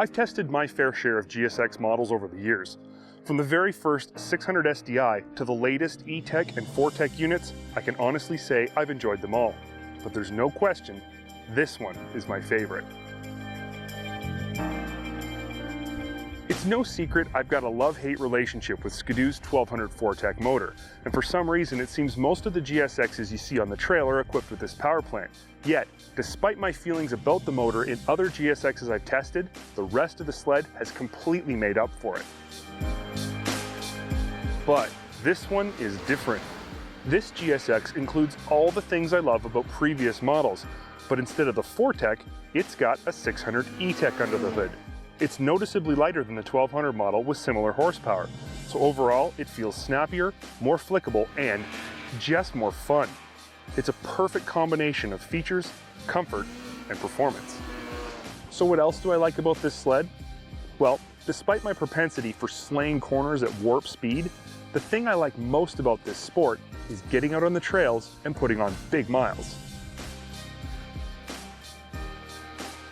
I've tested my fair share of GSX models over the years. From the very first 600 SDI to the latest E-TEC and 4TEC units, I can honestly say I've enjoyed them all. But there's no question, this one is my favorite. It's no secret I've got a love-hate relationship with Ski Doo's 1200 4TEC motor, and for some reason it seems most of the GSXs you see on the trail are equipped with this power plant. Yet, despite my feelings about the motor in other GSXs I've tested, the rest of the sled has completely made up for it. But this one is different. This GSX includes all the things I love about previous models, but instead of the 4TEC, it's got a 600 E-TEC under the hood. It's noticeably lighter than the 1200 model with similar horsepower, so overall it feels snappier, more flickable, and just more fun. It's a perfect combination of features, comfort, and performance. So what else do I like about this sled? Well, despite my propensity for slaying corners at warp speed, the thing I like most about this sport is getting out on the trails and putting on big miles.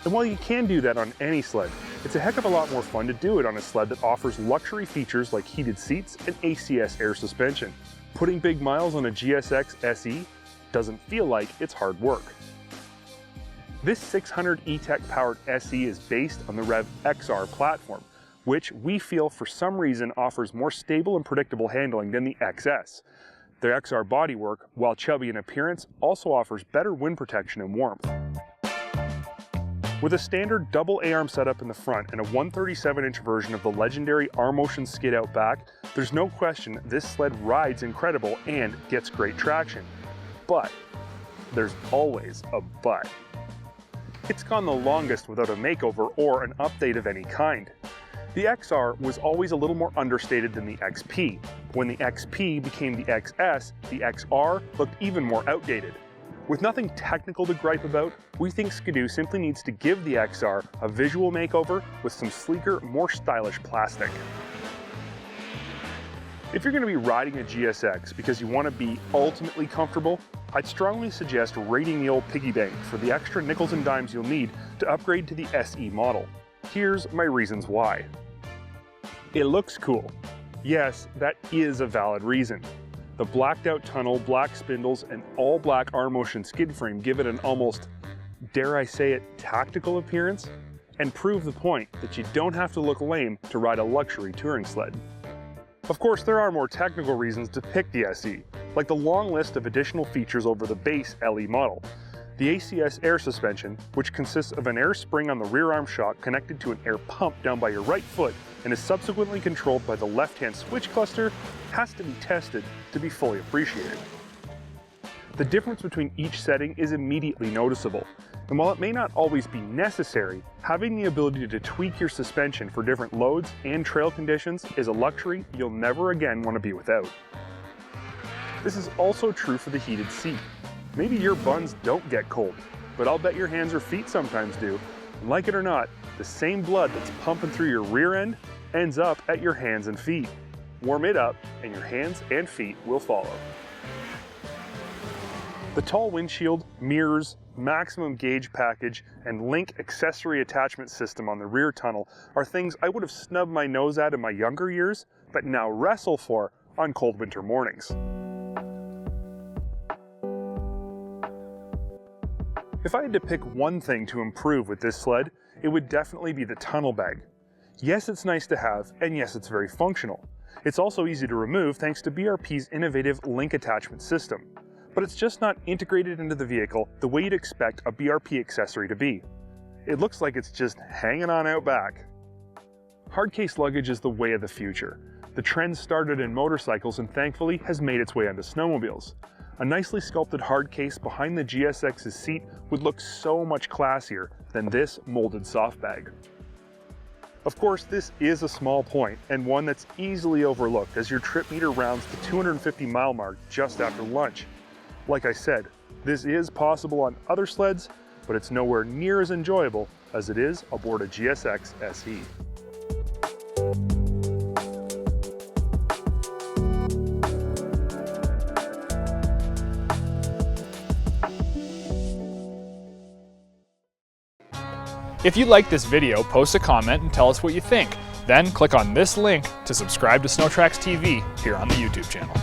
And while you can do that on any sled, it's a heck of a lot more fun to do it on a sled that offers luxury features like heated seats and ACS air suspension. Putting big miles on a GSX SE doesn't feel like it's hard work. This 600 E-TEC-powered SE is based on the Rev XR platform, which we feel for some reason offers more stable and predictable handling than the XS. The XR bodywork, while chubby in appearance, also offers better wind protection and warmth. With a standard double A-arm setup in the front and a 137-inch version of the legendary R-Motion skid out back, there's no question this sled rides incredible and gets great traction. But there's always a but. It's gone the longest without a makeover or an update of any kind. The XR was always a little more understated than the XP. When the XP became the XS, the XR looked even more outdated. With nothing technical to gripe about, we think Ski Doo simply needs to give the XR a visual makeover with some sleeker, more stylish plastic. If you're going to be riding a GSX because you want to be ultimately comfortable, I'd strongly suggest raiding the old piggy bank for the extra nickels and dimes you'll need to upgrade to the SE model. Here's my reasons why. It looks cool. Yes, that is a valid reason. The blacked out tunnel, black spindles, and all black R-Motion skid frame give it an almost, dare I say it, tactical appearance, and prove the point that you don't have to look lame to ride a luxury touring sled. Of course, there are more technical reasons to pick the SE, like the long list of additional features over the base LE model. The ACS air suspension, which consists of an air spring on the rear arm shock connected to an air pump down by your right foot and is subsequently controlled by the left-hand switch cluster, has to be tested to be fully appreciated. The difference between each setting is immediately noticeable, and while it may not always be necessary, having the ability to tweak your suspension for different loads and trail conditions is a luxury you'll never again want to be without. This is also true for the heated seat. Maybe your buns don't get cold, but I'll bet your hands or feet sometimes do. And like it or not, the same blood that's pumping through your rear end ends up at your hands and feet. Warm it up and your hands and feet will follow. The tall windshield, mirrors, maximum gauge package, and link accessory attachment system on the rear tunnel are things I would have snubbed my nose at in my younger years, but now wrestle for on cold winter mornings. If I had to pick one thing to improve with this sled, it would definitely be the tunnel bag. Yes, it's nice to have, and yes, it's very functional. It's also easy to remove thanks to BRP's innovative link attachment system. But it's just not integrated into the vehicle the way you'd expect a BRP accessory to be. It looks like it's just hanging on out back. Hardcase luggage is the way of the future. The trend started in motorcycles and thankfully has made its way onto snowmobiles. A nicely sculpted hard case behind the GSX's seat would look so much classier than this molded soft bag. Of course, this is a small point and one that's easily overlooked as your trip meter rounds the 250-mile mark just after lunch. Like I said, this is possible on other sleds, but it's nowhere near as enjoyable as it is aboard a GSX SE. If you like this video, post a comment and tell us what you think. Then click on this link to subscribe to SnowTrax TV here on the YouTube channel.